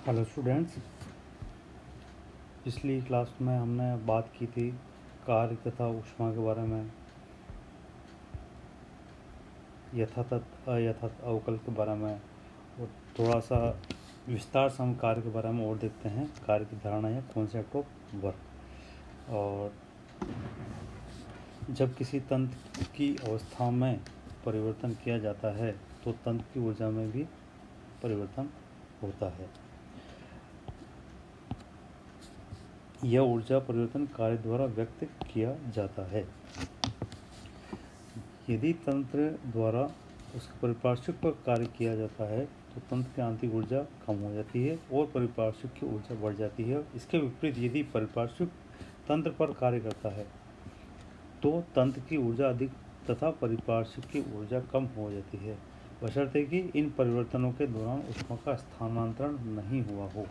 Hello students, पिछली class में हमने बात की थी कार्य तथा ऊष्मा के बारे में, यथातथ अयथातथ अवकल के बारे में, और थोड़ा सा विस्तार से हम कार्य के बारे में और देखते हैं। कार्य की धारणा है कॉन्सेप्ट ऑफ वर्क। और जब किसी तंत्र की अवस्था में परिवर्तन किया जाता है तो तंत्र की ऊर्जा में भी परिवर्तन होता है। यह ऊर्जा परिवर्तन कार्य द्वारा व्यक्त किया जाता है। यदि तंत्र द्वारा उसके परिपार्श्विक पर कार्य किया जाता है तो तंत्र की आंतरिक ऊर्जा कम हो जाती है और परिपार्श्विक की ऊर्जा बढ़ जाती है। इसके विपरीत यदि परिपार्श्विक तंत्र पर कार्य करता है तो तंत्र की ऊर्जा अधिक तथा परिपार्श्विक की ऊर्जा कम हो जाती है, बशर्ते कि इन परिवर्तनों के दौरान ऊष्मा का स्थानांतरण नहीं हुआ हो।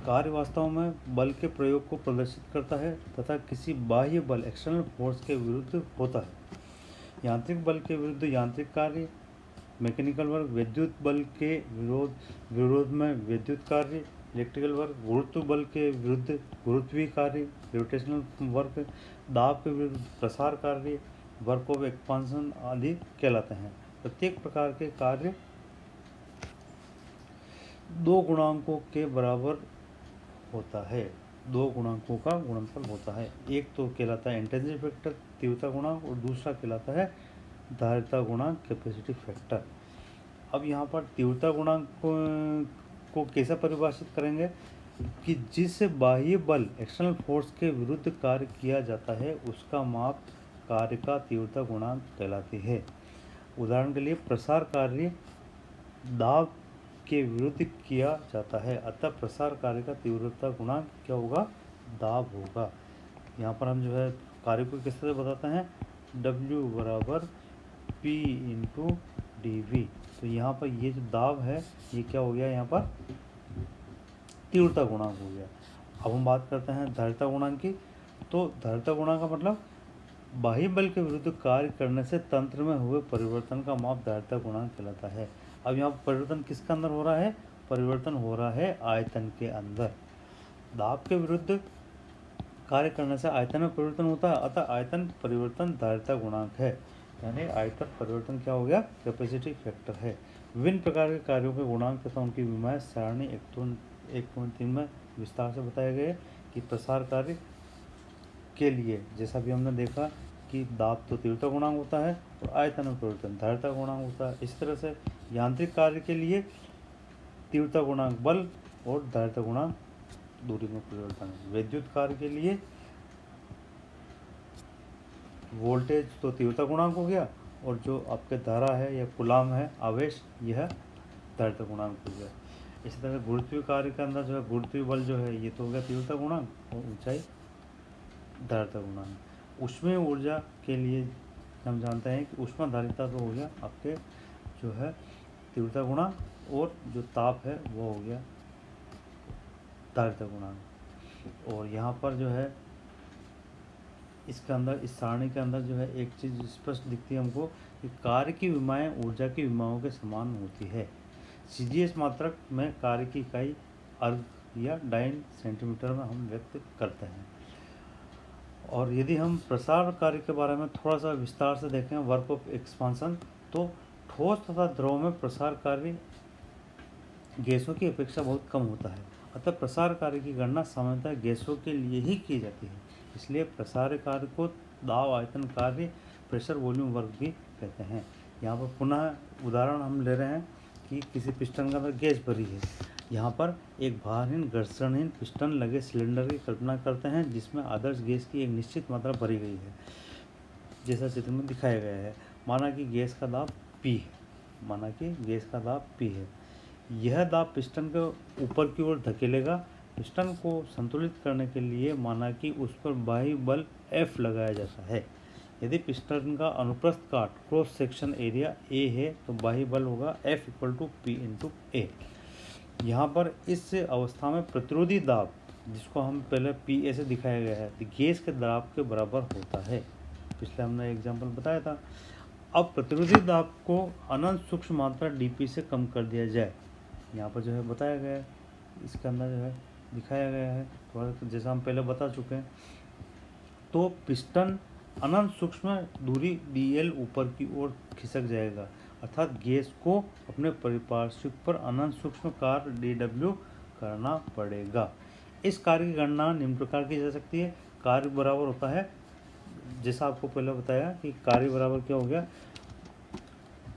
कार्य वास्तव में बल के प्रयोग को प्रदर्शित करता है तथा किसी बाह्य बल एक्सटर्नल फोर्स के विरुद्ध होता है। यांत्रिक बल के विरुद्ध यांत्रिक कार्य, मैकेनिकल वर्क विद्युत बल के विरोध में विद्युत कार्य, इलेक्ट्रिकल वर्क गुरुत्व बल के विरुद्ध गुरुत्वीय कार्य, ग्रेविटेशनल वर्क दाब के विरुद्ध प्रसार कार्य, वर्क ऑफ एक्सपांशन आदि कहलाते हैं। प्रत्येक प्रकार के कार्य दो गुणांकों के बराबर होता है, दो गुणांकों का गुणनफल होता है। एक तो कहलाता है इंटेंसिटी फैक्टर तीव्रता गुणांक और दूसरा कहलाता है धारिता गुणांक कैपेसिटी फैक्टर। अब यहाँ पर तीव्रता गुणांक को कैसे परिभाषित करेंगे कि जिस बाह्य बल एक्सटर्नल फोर्स के विरुद्ध कार्य किया जाता है उसका माप कार्य का तीव्रता गुणांक कहलाती है। उदाहरण के लिए प्रसार कार्य दाब के विरुद्ध किया जाता है, अतः प्रसार कार्य का तीव्रता गुणांक क्या होगा? दाब होगा। यहाँ पर हम जो है कार्य को किस तरह बताते हैं? W बराबर P इंटू dV। तो यहाँ पर ये जो दाब है ये क्या हो गया? यहाँ पर तीव्रता गुणांक हो गया। अब हम बात करते हैं धारिता गुणांक की। तो धारिता गुणांक का मतलब बाह्य बल के विरुद्ध कार्य करने से तंत्र में हुए परिवर्तन का माप धारिता गुणांक कहलाता है। अब यहाँ पर परिवर्तन किसके अंदर हो रहा है? परिवर्तन हो रहा है आयतन के अंदर। दाब के विरुद्ध कार्य करने से आयतन में परिवर्तन होता है, अतः आयतन परिवर्तन धारिता गुणांक है। यानी आयतन परिवर्तन क्या हो गया? कैपेसिटी फैक्टर है। विभिन्न प्रकार के कार्यों के गुणांक तथा उनकी विमाएं सारणी 1.3 में विस्तार से बताए गए कि प्रसार कार्य के लिए जैसा भी हमने देखा कि दाब तो तीव्रता गुणांक होता है और आयतन में परिवर्तन धारिता गुणांक होता है। इस तरह से यांत्रिक कार्य के लिए तीव्रता गुणांक बल और धारिता गुणांक दूरी में परिवर्तन है। विद्युत कार्य के लिए वोल्टेज तो तीव्रता गुणांक हो गया और जो आपके धारा है या कुलाम है आवेश, यह धारिता गुणांक हो गया। इसी तरह गुरुत्वीय कार्य के अंदर जो है गुरुत्वीय बल जो है ये तो हो गया तीव्रता गुणांक और ऊंचाई धारिता गुणांक। ऊष्मीय ऊर्जा के लिए हम जानते हैं कि ऊष्माधारिता तो हो गया आपके जो है तीव्रता गुणांक और जो ताप है वो हो गया धारिता गुणांक। और यहाँ पर जो है इसके अंदर इस सारणी के अंदर जो है एक चीज़ स्पष्ट दिखती है हमको कि कार्य की विमाएं ऊर्जा की विमाओं के समान होती है। CGS मात्रक में कार्य की इकाई अर्ग या डाइन सेंटीमीटर में हम व्यक्त करते हैं। और यदि हम प्रसार कार्य के बारे में थोड़ा सा विस्तार से देखें, वर्क ऑफ एक्सपांशन, तो ठोस तथा द्रव में प्रसार कार्य गैसों की अपेक्षा बहुत कम होता है, अतः प्रसार कार्य की गणना सामान्यतः गैसों के लिए ही की जाती है। इसलिए प्रसार कार्य को दाब आयतन कार्य प्रेशर वॉल्यूम वर्क भी कहते हैं। यहाँ पर पुनः उदाहरण हम ले रहे हैं कि किसी पिस्टन के अंदर गैस भरी है। यहाँ पर एक भारहीन घर्षणहीन पिस्टन लगे सिलेंडर की कल्पना करते हैं जिसमें आदर्श गैस की एक निश्चित मात्रा भरी गई है, जैसा चित्र में दिखाया गया है। माना कि गैस का दाब P है। यह दाब पिस्टन को ऊपर की ओर धकेलेगा। पिस्टन को संतुलित करने के लिए माना कि उस पर बाह्य बल F लगाया जाता है। यदि पिस्टन का अनुप्रस्थ काट क्रॉस सेक्शन एरिया A है तो बाह्य बल होगा F = P × A। यहाँ पर इस अवस्था में प्रतिरोधी दाब, जिसको हम पहले PA से दिखाया गया है, गैस के दाब के बराबर होता है। पिछले हमने एग्जाम्पल बताया था। अब प्रतिरोधी दाब को अनंत सूक्ष्म मात्रा dP से कम कर दिया जाए यहाँ पर जो है बताया गया है, इसके अंदर जो है दिखाया गया है, थोड़ा जैसा हम पहले बता चुके हैं। तो पिस्टन अनंत सूक्ष्म दूरी dl ऊपर की ओर खिसक जाएगा, अर्थात गैस को अपने परिपार्श्विक पर अनंत सूक्ष्म कार्य dw करना पड़ेगा। इस कार्य की गणना निम्न प्रकार की जा सकती है। कार्य बराबर होता है, जैसा आपको पहले बताया कि कार्य बराबर क्या हो गया,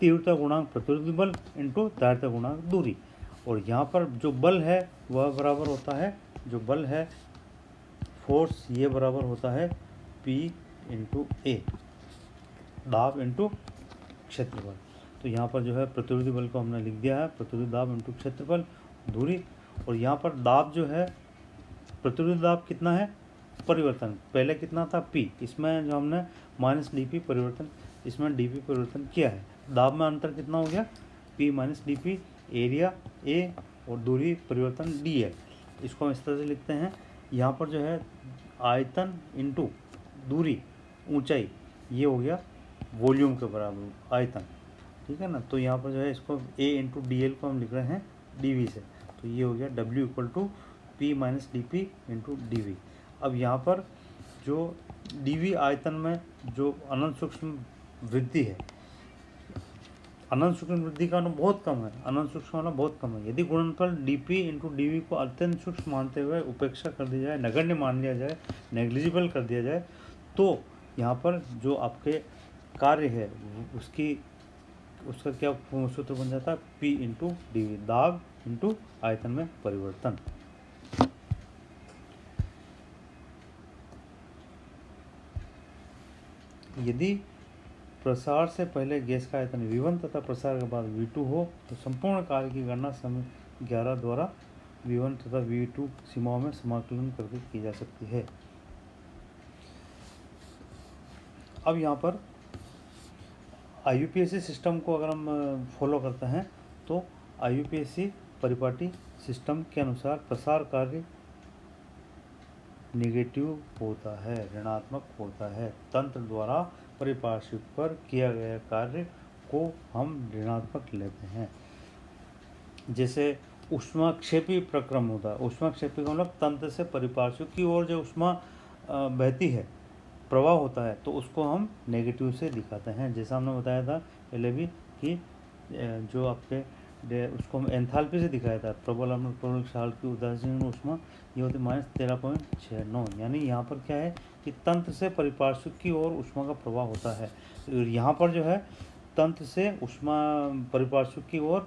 तीव्रता गुणांक प्रतिरोधी बल इंटू धारिता गुणांक दूरी। और यहाँ पर जो बल है वह बराबर होता है, जो बल है फोर्स, ये बराबर होता है P इंटू ए, दाब इंटू क्षेत्रफल। तो यहाँ पर जो है प्रतिरोधी बल को हमने लिख दिया है, प्रतिरोधी दाब इंटू क्षेत्रफल दूरी। और यहाँ पर दाब जो है, प्रतिरोधी दाब कितना है, परिवर्तन पहले कितना था P, इसमें जो हमने माइनस dP परिवर्तन, इसमें dP परिवर्तन किया है। दाब में अंतर कितना हो गया, P minus dP, area A और दूरी परिवर्तन dl। इसको हम इस तरह से लिखते हैं। यहाँ पर जो है आयतन इंटू दूरी ऊंचाई, ये हो गया वॉल्यूम के बराबर आयतन, ठीक है ना। तो यहाँ पर जो है इसको A इंटू DL को हम लिख रहे हैं dV से, तो ये हो गया W equal to P minus dP into dV। अब यहाँ पर जो dV आयतन में जो अनंत सूक्ष्म वृद्धि है, अनंत सूक्ष्म वृद्धि का अनुपात बहुत कम है, अनंत सूक्ष्म वाला बहुत कम है। यदि गुणनफल dP इंटू dV को अत्यंत सूक्ष्म मानते हुए उपेक्षा कर दी जाए, नगण्य मान लिया जाए, नेग्लिजिबल कर दिया जाए, तो यहाँ पर जो आपके कार्य है उसका क्या सूत्र बन जाता है, P इंटू dV, दाब इंटू आयतन में परिवर्तन। यदि प्रसार से पहले गैस का आयतन V1 तथा प्रसार के बाद V2 हो तो संपूर्ण कार्य की गणना समय 11 द्वारा V1 तथा V2 सीमाओं में समाकलन करके की जा सकती है। अब यहाँ पर IUPAC सिस्टम को अगर हम फॉलो करते हैं तो IUPAC परिपाटी सिस्टम के अनुसार प्रसार कार्य नेगेटिव होता है, ऋणात्मक होता है। तंत्र द्वारा परिपार्श्विक पर किया गया कार्य को हम ऋणात्मक लेते हैं। जैसे ऊष्माक्षेपी प्रक्रम होता है, ऊष्माक्षेपी का मतलब तंत्र से परिपार्श्विक की ओर जो ऊष्मा बहती है, प्रवाह होता है, तो उसको हम नेगेटिव से दिखाते हैं। जैसा हमने बताया था पहले भी कि जो आपके उसको हम एंथैल्पी से दिखाया था, प्रबल अम्ल प्रबल क्षार की उदासीन ऊष्मा ये होती -13.69। यानी यहाँ पर क्या है कि तंत्र से परिपार्श्विक की ओर ऊष्मा का प्रवाह होता है। यहाँ पर जो है तंत्र से ऊष्मा परिपार्श्विक की ओर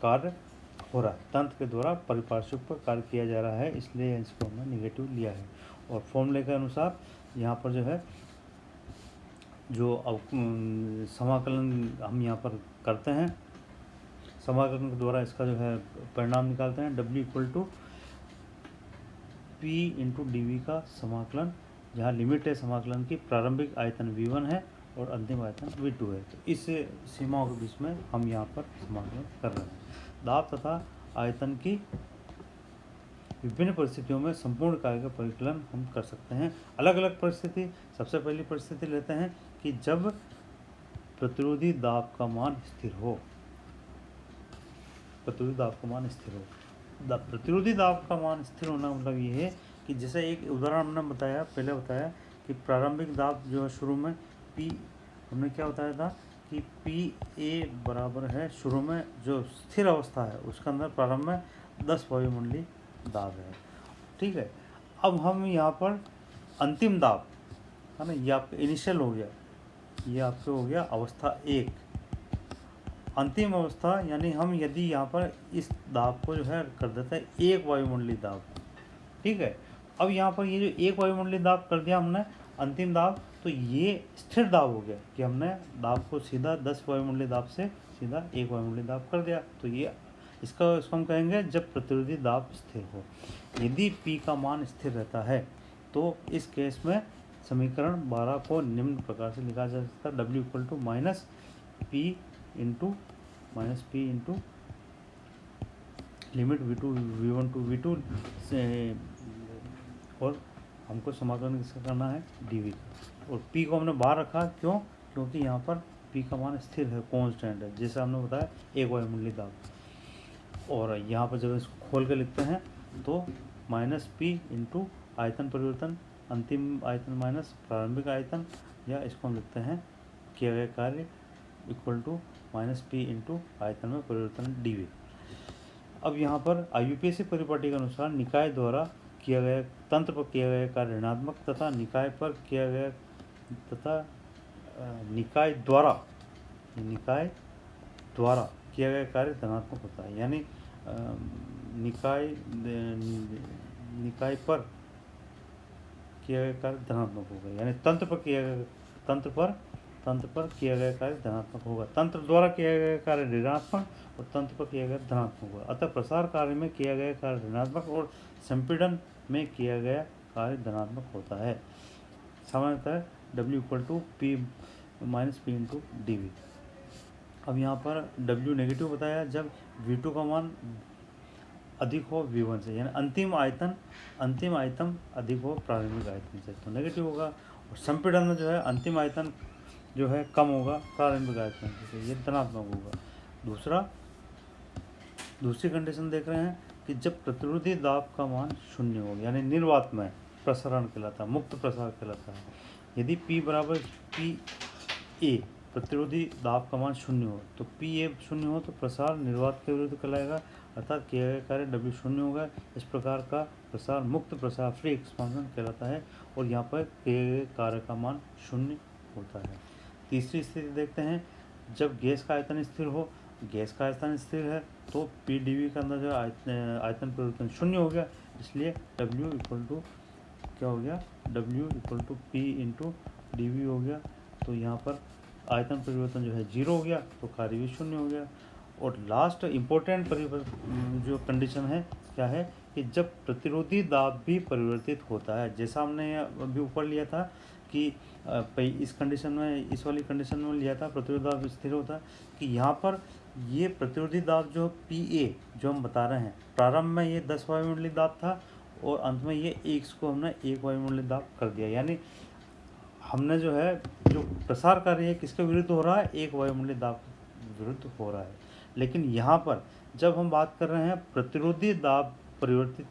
कार्य हो रहा है, तंत्र के द्वारा परिपार्श्विक पर कार्य किया जा रहा है, इसलिए इसको हमने निगेटिव लिया है। और फॉर्मूले के अनुसार यहाँ पर जो है जो समाकलन हम यहाँ पर करते हैं, समाकलन के द्वारा इसका जो है परिणाम निकालते हैं। W equal to P into D का समाकलन, जहाँ लिमिट है समाकलन की, प्रारंभिक आयतन V1 है और अंतिम आयतन V2 है। तो इस सीमाओं के बीच में हम यहाँ पर समाकलन कर रहे हैं। दाब तथा आयतन की विभिन्न परिस्थितियों में संपूर्ण कार्य का परिकलन हम कर सकते हैं। अलग अलग परिस्थिति, सबसे पहली परिस्थिति लेते हैं कि जब प्रतिरोधी दाब का मान स्थिर हो, प्रतिरोधी दाब का मान स्थिर हो। प्रतिरोधी दाब का मान स्थिर होना मतलब ये है कि जैसे एक उदाहरण हमने बताया, पहले बताया कि प्रारंभिक दाब जो है शुरू में P, हमने क्या बताया था कि PA बराबर है, शुरू में जो स्थिर अवस्था है उसके अंदर प्रारंभ में 10 वायुमंडलीय दाब है, ठीक है। अब हम यहाँ पर अंतिम दाब है ना, ये आपका इनिशियल हो गया, ये आपके हो गया अवस्था 1। अंतिम अवस्था यानी हम यदि यहाँ पर इस दाब को जो है कर देते हैं 1 वायुमंडलीय दाब, ठीक है। अब यहाँ पर ये जो 1 वायुमंडलीय दाब कर दिया हमने अंतिम दाब, तो ये स्थिर दाब हो गया कि हमने दाब को सीधा 10 वायुमंडलीय दाब से सीधा 1 वायुमंडलीय दाब कर दिया। तो ये इसको हम कहेंगे जब प्रतिरोधी दाब स्थिर हो। यदि P का मान स्थिर रहता है तो इस केस में समीकरण 12 को निम्न प्रकार से लिखा जा सकता है, W equal to minus P into limit V1 to V2 से, और हमको समाकलन किसका करना है, dV। और P को हमने बाहर रखा, क्यों, क्योंकि यहाँ पर P का मान स्थिर है, कांस्टेंट है, जैसे हमने बताया 1 वायुमंडलीय दाब। और यहाँ पर जब इसको खोल के लिखते हैं तो माइनस पी इंटू आयतन परिवर्तन अंतिम आयतन माइनस प्रारंभिक आयतन, या इसको हम लिखते हैं किया गया कार्य equal to minus P into आयतन में परिवर्तन डी। अब यहाँ पर IUPAC परिपाटी के अनुसार निकाय द्वारा किया गया तंत्र पर किया गया कार्य ऋणात्मक तथा निकाय पर किया गया तथा निकाय द्वारा किया गया कार्य धनात्मक होता है। यानी निकाय पर किया गया कार्य धनात्मक होगा, यानी तंत्र पर किया गया कार्य धनात्मक होगा। तंत्र द्वारा किया गया कार्य ऋणात्मक और तंत्र पर किया गया धनात्मक होगा। अतः प्रसार कार्य में किया गया कार्य ऋणात्मक और संपीड़न में किया गया कार्य धनात्मक होता है। सामान्यतः W equal to P minus P into D V. अब यहाँ पर W नेगेटिव बताया जब V2 का मान अधिक हो V1 से, यानी अंतिम आयतन अधिक हो प्रारंभिक आयतन से, तो नेगेटिव होगा। और संपीड़न में जो है अंतिम आयतन जो है कम होगा प्रारंभिक आयतन से, तो ये धनात्मक होगा। दूसरी कंडीशन देख रहे हैं कि जब प्रतिरोधी दाब का मान शून्य हो, यानी निर्वात में प्रसारण कहलाता है, मुक्त प्रसार कहलाता है। यदि P बराबर PA प्रतिरोधी दाब का मान शून्य हो, तो PA शून्य हो तो प्रसार निर्वात के विरुद्ध कहलाएगा, अर्थात किया गया कार्य W शून्य होगा। इस प्रकार का प्रसार मुक्त प्रसार फ्री एक्सपांशन कहलाता है और यहाँ पर किए गए कार्य का मान शून्य होता है। तीसरी स्थिति देखते हैं, जब गैस का आयतन स्थिर हो, गैस का आयतन स्थिर है तो PdV के अंदर जो आयतन परिवर्तन शून्य हो गया, इसलिए W इक्वल टू क्या हो गया, W equal to P into D हो गया। तो यहाँ पर आयतन परिवर्तन जो है 0 हो गया, तो कार्य भी शून्य हो गया। और लास्ट इम्पोर्टेंट जो कंडीशन है क्या है कि जब प्रतिरोधी दाब भी परिवर्तित होता है, जैसा हमने अभी ऊपर लिया था कि इस कंडीशन में, इस वाली कंडीशन में लिया था प्रतिरोधी दाब स्थिर होता है, कि यहाँ पर ये प्रतिरोधी दाब जो PA जो हम बता रहे हैं, प्रारंभ में ये 10 वायुमंडलीय दाब था और अंत में ये इसको हमने 1 वायुमंडलीय दाब कर दिया। यानी हमने जो है जो प्रसार कार्य है किसके विरुद्ध हो रहा है, 1 वायुमंडलीय दाब विरुद्ध हो रहा है। लेकिन यहाँ पर जब हम बात कर रहे हैं प्रतिरोधी दाब परिवर्तित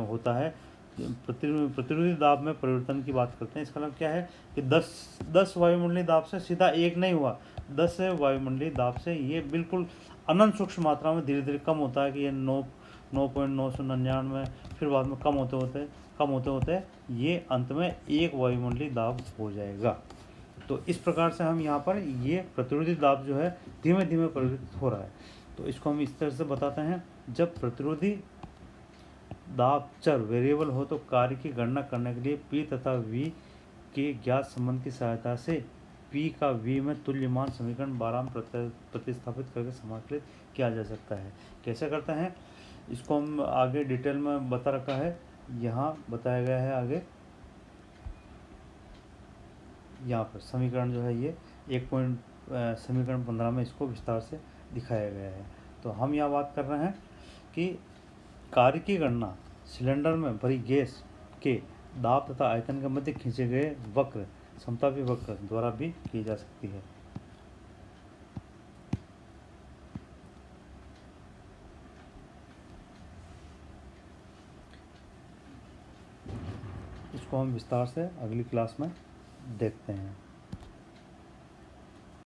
होता है, प्रतिरोधी दाब में परिवर्तन की बात करते हैं, इसका मतलब क्या है कि 10 वायुमंडलीय दाब से सीधा 1 नहीं हुआ, 10 वायुमंडलीय दाब से ये बिल्कुल अनंत सूक्ष्म मात्रा में धीरे धीरे कम होता है कि ये 9.999 फिर बाद में कम होते होते ये अंत में 1 वायुमंडलीय दाब हो जाएगा। तो इस प्रकार से हम यहाँ पर ये प्रतिरोधी दाब जो है धीमे धीमे परिवर्तित हो रहा है। तो इसको हम इस तरह से बताते हैं, जब प्रतिरोधी दाब चर वेरिएबल हो तो कार्य की गणना करने के लिए P तथा V के ज्ञात संबंध की सहायता से P का V में तुल्य मान समीकरण 12 में प्रतिस्थापित करके समाकलित किया जा सकता है। कैसे करते हैं इसको हम आगे डिटेल में बता रखा है, यहाँ बताया गया है आगे। यहाँ पर समीकरण जो है ये समीकरण 15 में इसको विस्तार से दिखाया गया है। तो हम यहाँ बात कर रहे हैं कि कार्य की गणना सिलेंडर में भरी गैस के दाब तथा आयतन के मध्य खींचे गए वक्र समतापी वक्र द्वारा भी की जा सकती है। इसको हम विस्तार से अगली क्लास में देखते हैं।